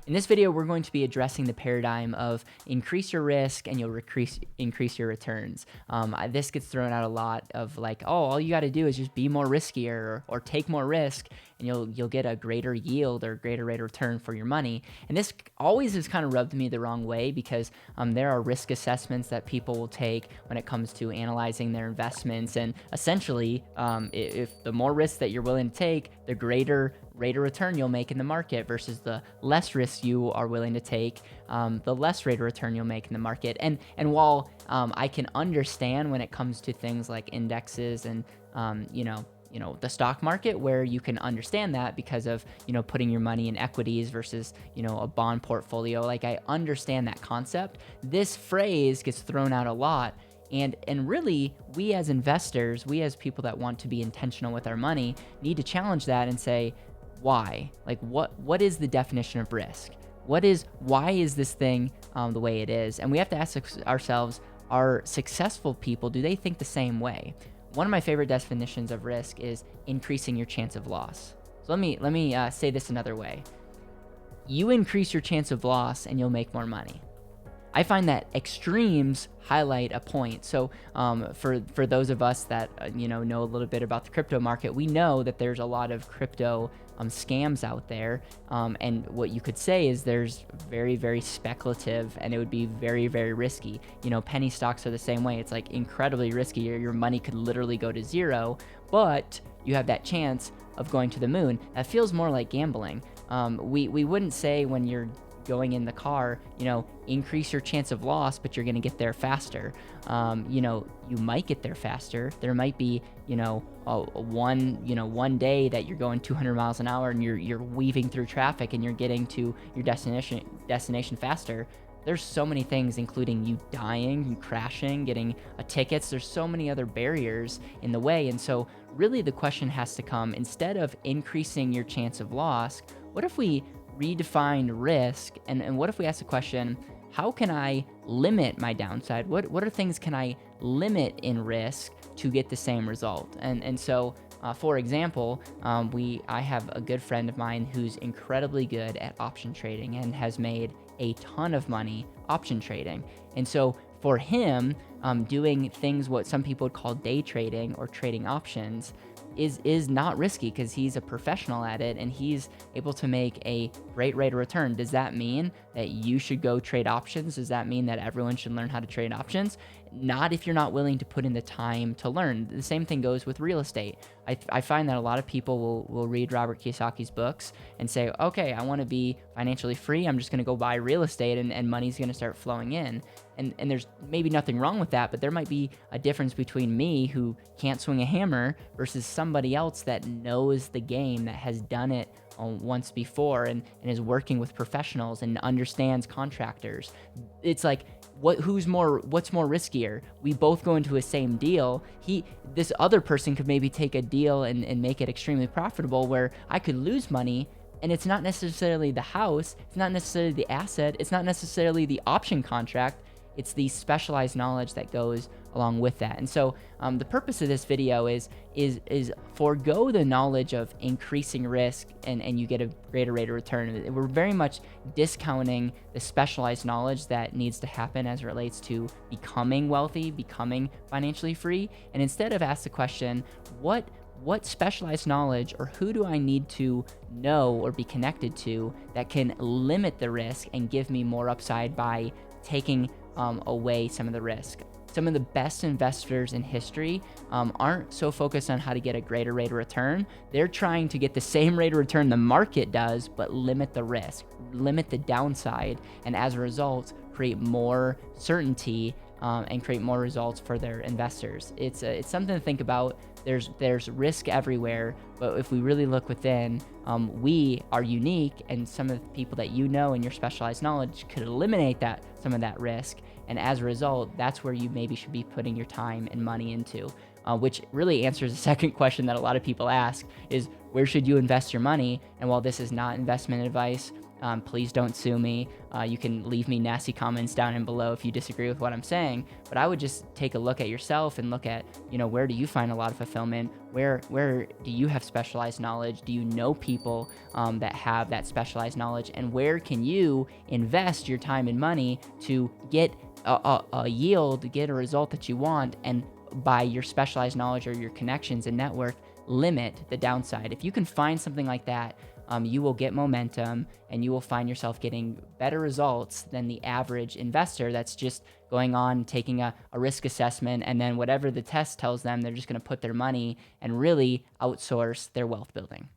In this video, we're going to be addressing the paradigm of increase your risk and you'll increase your returns. This gets thrown out a lot of like, oh, all you got to do is just be more riskier or take more risk, and you'll get a greater yield or greater rate of return for your money. And this always has kind of rubbed me the wrong way because there are risk assessments that people will take when it comes to analyzing their investments, and essentially, if the more risk that you're willing to take, the greater rate of return you'll make in the market versus the less risk you are willing to take, the less rate of return you'll make in the market. And while I can understand when it comes to things like indexes and the stock market, where you can understand that because of putting your money in equities versus a bond portfolio, like I understand that concept. This phrase gets thrown out a lot. And really, we as investors, we as people that want to be intentional with our money, need to challenge that and say, why? Like, what is the definition of risk? Why is this thing the way it is? And we have to ask ourselves, are successful people, do they think the same way? One of my favorite definitions of risk is increasing your chance of loss. So let me say this another way. You increase your chance of loss and you'll make more money. I find that extremes highlight a point. So for those of us that know a little bit about the crypto market, we know that there's a lot of crypto scams out there. And what you could say is there's very, very speculative, and it would be very, very risky. Penny stocks are the same way. It's like incredibly risky. Your money could literally go to zero, but you have that chance of going to the moon. That feels more like gambling. We wouldn't say when you're going in the car, increase your chance of loss, but you're going to get there faster. You might get there faster. There might be, one day that you're going 200 miles an hour and you're weaving through traffic and you're getting to your destination faster. There's so many things, including you dying, you crashing, getting tickets. There's so many other barriers in the way. And so really the question has to come, instead of increasing your chance of loss, what if we redefine risk, and what if we ask the question, how can I limit my downside? What are things can I limit in risk to get the same result? And so for example, I have a good friend of mine who's incredibly good at option trading and has made a ton of money option trading. And so for him, doing things what some people would call day trading or trading options is not risky because he's a professional at it and he's able to make a great rate of return. Does that mean that you should go trade options? Does that mean that everyone should learn how to trade options? Not if you're not willing to put in the time to learn. The same thing goes with real estate. I find that a lot of people will read Robert Kiyosaki's books and say, okay, I want to be financially free. I'm just going to go buy real estate and money's going to start flowing in. And there's maybe nothing wrong with that, but there might be a difference between me, who can't swing a hammer, versus somebody else that knows the game, that has done it once before and is working with professionals and understands contractors. It's like, what's more riskier? We both go into a same deal. This other person could maybe take a deal and make it extremely profitable, where I could lose money. And it's not necessarily the house, it's not necessarily the asset, it's not necessarily the option contract. It's the specialized knowledge that goes along with that. And so the purpose of this video is forego the knowledge of increasing risk and you get a greater rate of return. We're very much discounting the specialized knowledge that needs to happen as it relates to becoming wealthy, becoming financially free. And instead of ask the question, what specialized knowledge or who do I need to know or be connected to that can limit the risk and give me more upside by taking away some of the risk? Some of the best investors in history aren't so focused on how to get a greater rate of return. They're trying to get the same rate of return the market does, but limit the risk, limit the downside, and as a result, create more certainty and create more results for their investors. It's something to think about. There's risk everywhere, but if we really look within, we are unique, and some of the people that and your specialized knowledge could eliminate some of that risk. And as a result, that's where you maybe should be putting your time and money into, which really answers the second question that a lot of people ask is, where should you invest your money? And while this is not investment advice, Please don't sue me. You can leave me nasty comments down and below if you disagree with what I'm saying. But I would just take a look at yourself and look at, where do you find a lot of fulfillment? Where do you have specialized knowledge? Do you know people that have that specialized knowledge? And where can you invest your time and money to get a yield, get a result that you want, and by your specialized knowledge or your connections and network, limit the downside? If you can find something like that, you will get momentum and you will find yourself getting better results than the average investor that's just going on, taking a risk assessment, and then whatever the test tells them, they're just going to put their money and really outsource their wealth building.